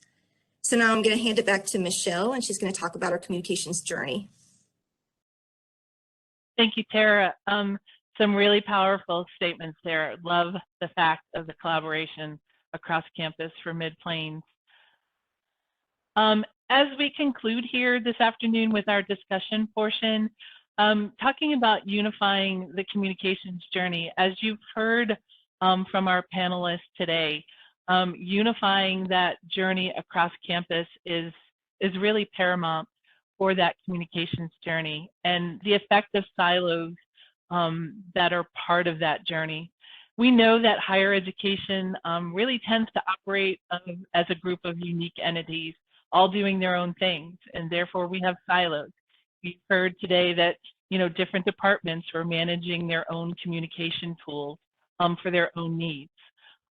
So now I'm going to hand it back to Michelle, and she's going to talk about our communications journey. Thank you, Tara. Some really powerful statements there. Love the fact of the collaboration across campus for Mid Plains. As we conclude here this afternoon with our discussion portion, talking about unifying the communications journey, as you've heard from our panelists today, unifying that journey across campus is really paramount for that communications journey and the effect of silos that are part of that journey. We know that higher education really tends to operate as a group of unique entities, all doing their own things, and therefore we have silos. We've heard today that different departments are managing their own communication tools for their own needs.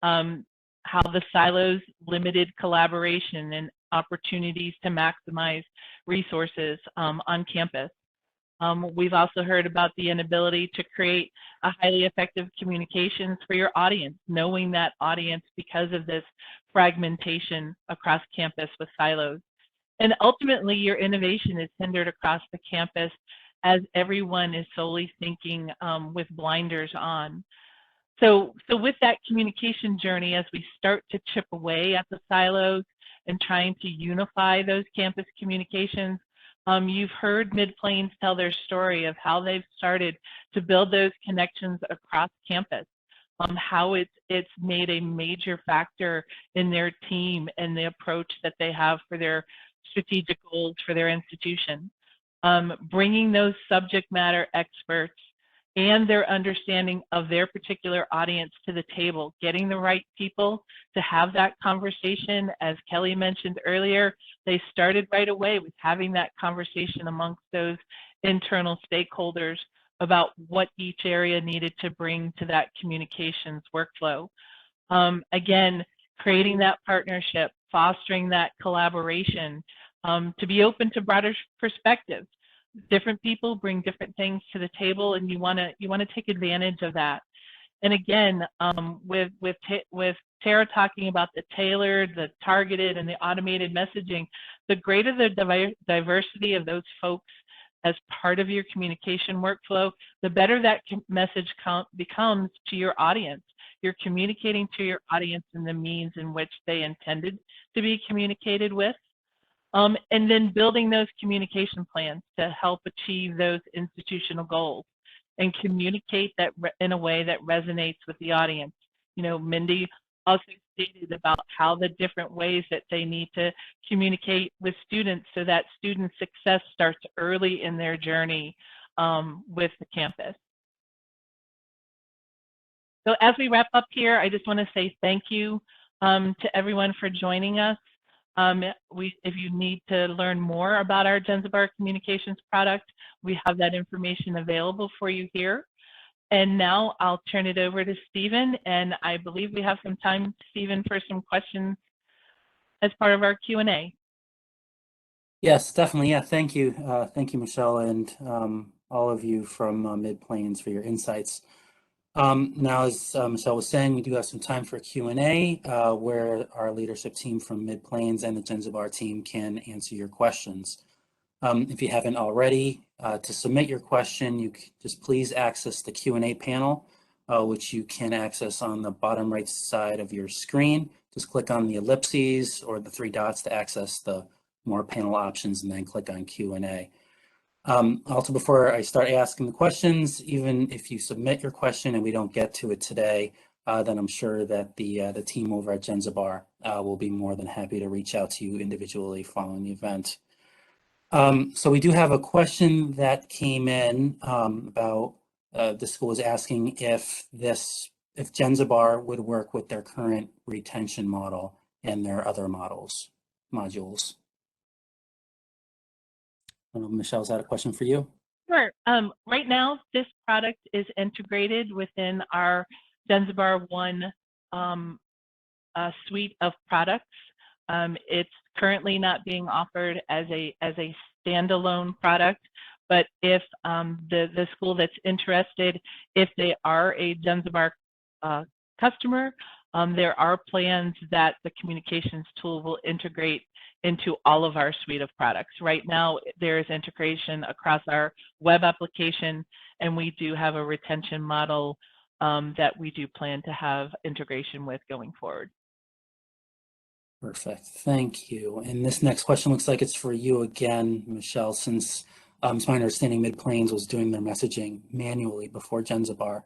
How the silos limited collaboration and opportunities to maximize resources on campus. We've also heard about the inability to create a highly effective communications for your audience, knowing that audience because of this fragmentation across campus with silos. And ultimately, your innovation is hindered across the campus as everyone is solely thinking with blinders on. So with that communication journey, as we start to chip away at the silos and trying to unify those campus communications, you've heard Mid Plains tell their story of how they've started to build those connections across campus, how it's made a major factor in their team and the approach that they have for their strategic goals for their institution. Bringing those subject matter experts and their understanding of their particular audience to the table, getting the right people to have that conversation. As Kelly mentioned earlier, they started right away with having that conversation amongst those internal stakeholders about what each area needed to bring to that communications workflow. Again, creating that partnership, fostering that collaboration, to be open to broader perspectives. Different people bring different things to the table, and you want to take advantage of that. And again, with Tara talking about the tailored, the targeted, and the automated messaging, the greater the diversity of those folks as part of your communication workflow, the better that message becomes to your audience. You're communicating to your audience in the means in which they intended to be communicated with. And then building those communication plans to help achieve those institutional goals and communicate that in a way that resonates with the audience. You know, Mindy also stated about how the different ways that they need to communicate with students so that student success starts early in their journey with the campus. So as we wrap up here, I just want to say thank you to everyone for joining us. If you need to learn more about our Jenzabar Communications product, we have that information available for you here. And now I'll turn it over to Stephen, and I believe we have some time, Stephen, for some questions as part of our Q&A. Yes, definitely. Yeah, thank you. Thank you, Michelle, and all of you from Mid-Plains for your insights. Now, as Michelle was saying, we do have some time for Q&A where our leadership team from Mid-Plains and the Jenzabar team can answer your questions. If you haven't already, to submit your question, you just please access the Q&A panel, which you can access on the bottom right side of your screen. Just click on the ellipses or the three dots to access the more panel options, and then click on Q&A. Also, before I start asking the questions, even if you submit your question and we don't get to it today, then I'm sure that the team over at Jenzabar will be more than happy to reach out to you individually following the event. So we do have a question that came in about the school is asking if Jenzabar would work with their current retention model and their other modules. Michelle, is that a question for you? Sure. Right now, this product is integrated within our Jenzabar One suite of products. It's currently not being offered as a standalone product, but if the school that's interested, if they are a Jenzabar customer, there are plans that the communications tool will integrate into all of our suite of products. Right now, there is integration across our web application, and we do have a retention model that we do plan to have integration with going forward. Perfect, thank you. And this next question looks like it's for you again, Michelle, since it's my understanding Mid-Plains was doing their messaging manually before Jenzabar.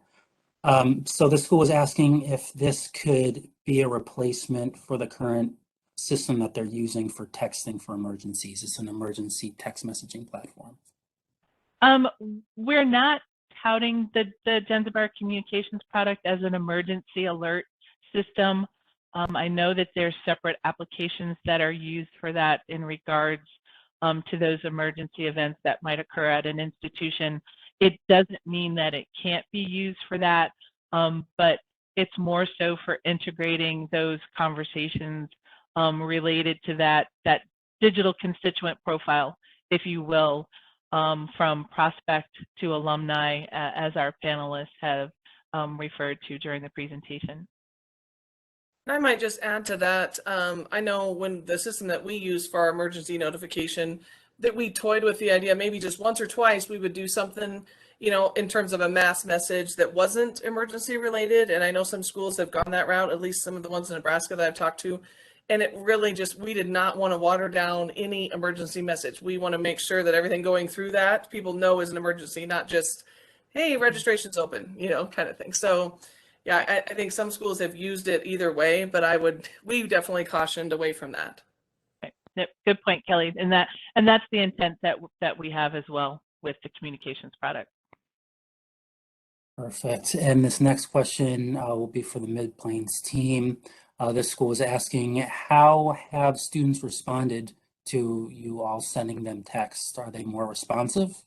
So the school was asking if this could be a replacement for the current system that they're using for texting for emergencies. It's an emergency text messaging platform. We're not touting the Jenzabar Communications product as an emergency alert system. I know that there's separate applications that are used for that in regards to those emergency events that might occur at an institution. It doesn't mean that it can't be used for that, but it's more so for integrating those conversations related to that digital constituent profile, if you will, from prospect to alumni, as our panelists have referred to during the presentation. I might just add to that. I know when the system that we use for our emergency notification, that we toyed with the idea maybe just once or twice we would do something, you know, in terms of a mass message that wasn't emergency related. And I know some schools have gone that route, at least some of the ones in Nebraska that I've talked to. And it really just, we did not want to water down any emergency message. We want to make sure that everything going through that people know is an emergency, not just, hey, registration's open, you know, kind of thing. So yeah, I think some schools have used it either way, but we definitely cautioned away from that. Yep, good point, Kelly. And that's the intent that we have as well with the communications product. Perfect. And this next question will be for the Mid-Plains team. This school is asking, how have students responded to you all sending them texts? Are they more responsive?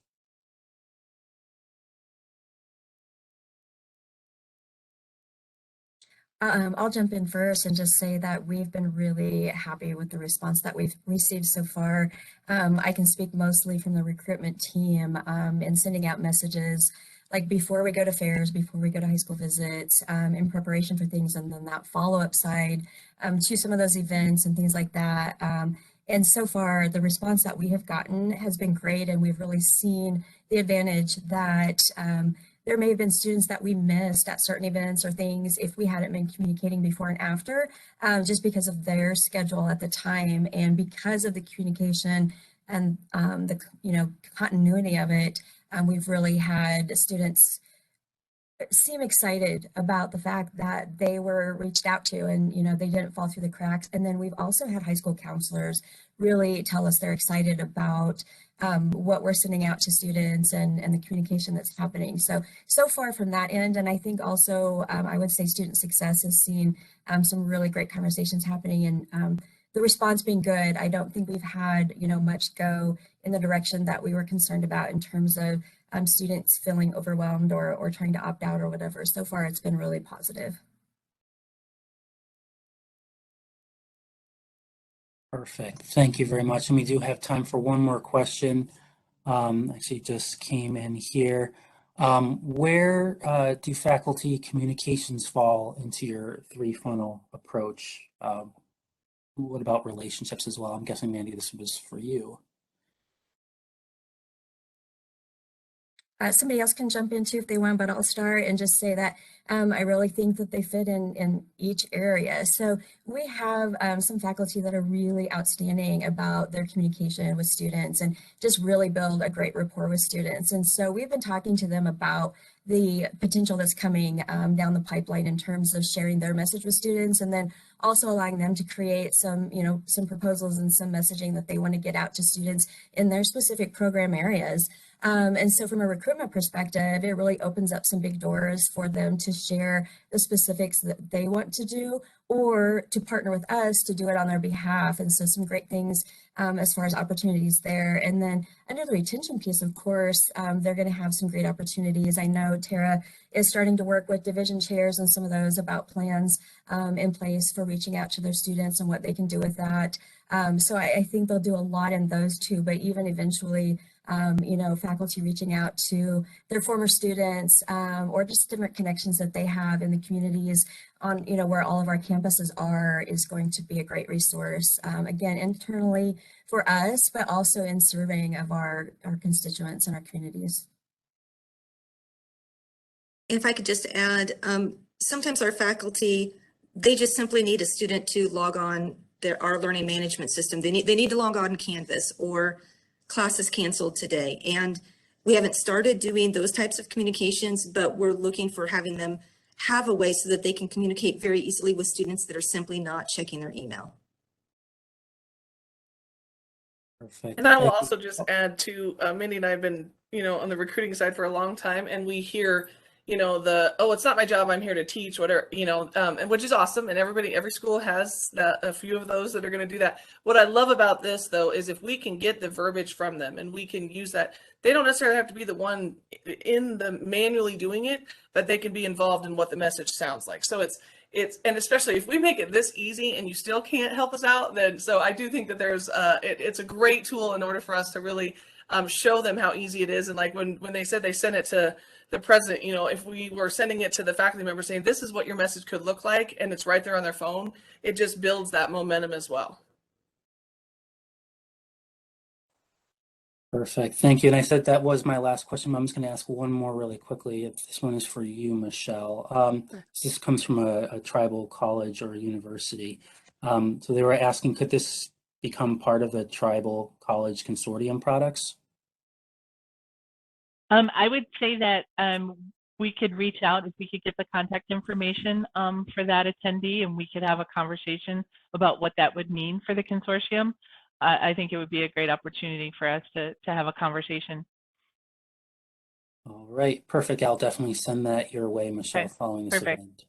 I'll jump in first and just say that we've been really happy with the response that we've received so far. I can speak mostly from the recruitment team in sending out messages like before we go to fairs, before we go to high school visits, in preparation for things, and then that follow-up side to some of those events and things like that. And so far, the response that we have gotten has been great, and we've really seen the advantage that there may have been students that we missed at certain events or things if we hadn't been communicating before and after, just because of their schedule at the time. And because of the communication and the continuity of it, we've really had students seem excited about the fact that they were reached out to, and they didn't fall through the cracks. And then we've also had high school counselors really tell us they're excited about what we're sending out to students and the communication that's happening. So far from that end. And I think also I would say student success has seen some really great conversations happening, and the response being good. I don't think we've had much go in the direction that we were concerned about in terms of students feeling overwhelmed or trying to opt out or whatever. So far, it's been really positive. Perfect. Thank you very much. And we do have time for one more question. Actually just came in here. Where do faculty communications fall into your 3-funnel approach? What about relationships as well? I'm guessing, Mandy, this was for you. Somebody else can jump into if they want, but I'll start and just say that I really think that they fit in each area. So we have some faculty that are really outstanding about their communication with students and just really build a great rapport with students. And so we've been talking to them about the potential that's coming down the pipeline in terms of sharing their message with students, and then also allowing them to create some proposals and some messaging that they want to get out to students in their specific program areas. And so from a recruitment perspective, it really opens up some big doors for them to share the specifics that they want to do, or to partner with us to do it on their behalf. And so some great things as far as opportunities there. And then under the retention piece, of course, they're going to have some great opportunities. I know Tara is starting to work with division chairs and some of those about plans in place for reaching out to their students and what they can do with that. So I think they'll do a lot in those two, but even eventually, faculty reaching out to their former students or just different connections that they have in the communities on, where all of our campuses are, is going to be a great resource, again, internally for us, but also in serving of our constituents and our communities. If I could just add, sometimes our faculty, they just simply need a student to log on our learning management system. They need to log on Canvas, or classes canceled today. And we haven't started doing those types of communications, but we're looking for having them have a way so that they can communicate very easily with students that are simply not checking their email. Perfect. And I will also just add to, Mindy and I have been, on the recruiting side for a long time, and we hear, it's not my job, I'm here to teach, whatever, and which is awesome. And every school has a few of those that are going to do that. What I love about this, though, is if we can get the verbiage from them and we can use that, they don't necessarily have to be the one in the manually doing it, but they can be involved in what the message sounds like. So and especially if we make it this easy and you still can't help us out, then, so I do think that there's, it's a great tool in order for us to really show them how easy it is. And like when they said they sent it to the president, if we were sending it to the faculty member saying, this is what your message could look like, and it's right there on their phone, it just builds that momentum as well. Perfect. Thank you. And I said that was my last question. I'm just going to ask one more really quickly. If this one is for you, Michelle. This comes from a tribal college or a university. So they were asking, could this become part of the tribal college consortium products? I would say that we could reach out if we could get the contact information for that attendee, and we could have a conversation about what that would mean for the consortium. I think it would be a great opportunity for us to have a conversation. All right, perfect. I'll definitely send that your way, Michelle, following this Perfect.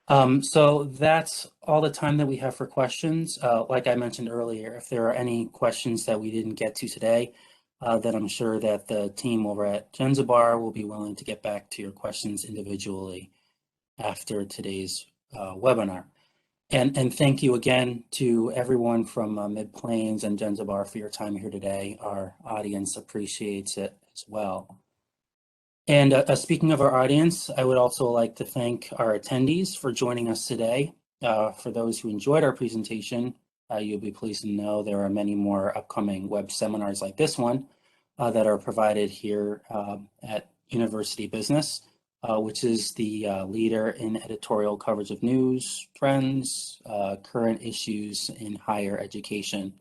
event. So that's all the time that we have for questions. Like I mentioned earlier, if there are any questions that we didn't get to today, then I'm sure that the team over at Jenzabar will be willing to get back to your questions individually after today's webinar. And thank you again to everyone from Mid-Plains and Jenzabar for your time here today. Our audience appreciates it as well. And speaking of our audience, I would also like to thank our attendees for joining us today. For those who enjoyed our presentation, you'll be pleased to know there are many more upcoming web seminars like this one that are provided here at University Business, which is the leader in editorial coverage of news, trends, current issues in higher education.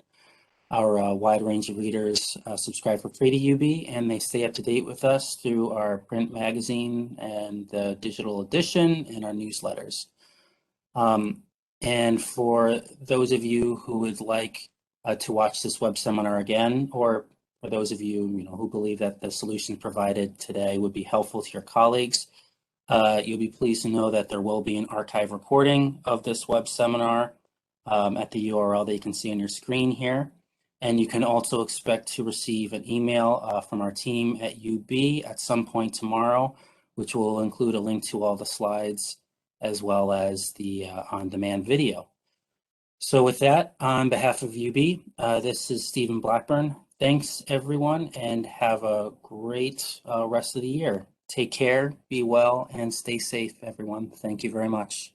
Our wide range of readers subscribe for free to UB, and they stay up to date with us through our print magazine and the digital edition and our newsletters. And for those of you who would like to watch this web seminar again, or for those of you, who believe that the solutions provided today would be helpful to your colleagues, you'll be pleased to know that there will be an archive recording of this web seminar at the URL that you can see on your screen here. And you can also expect to receive an email from our team at UB at some point tomorrow, which will include a link to all the slides as well as the on-demand video. So with that, on behalf of UB, this is Stephen Blackburn. Thanks everyone, and have a great rest of the year. Take care, be well, and stay safe, everyone. Thank you very much.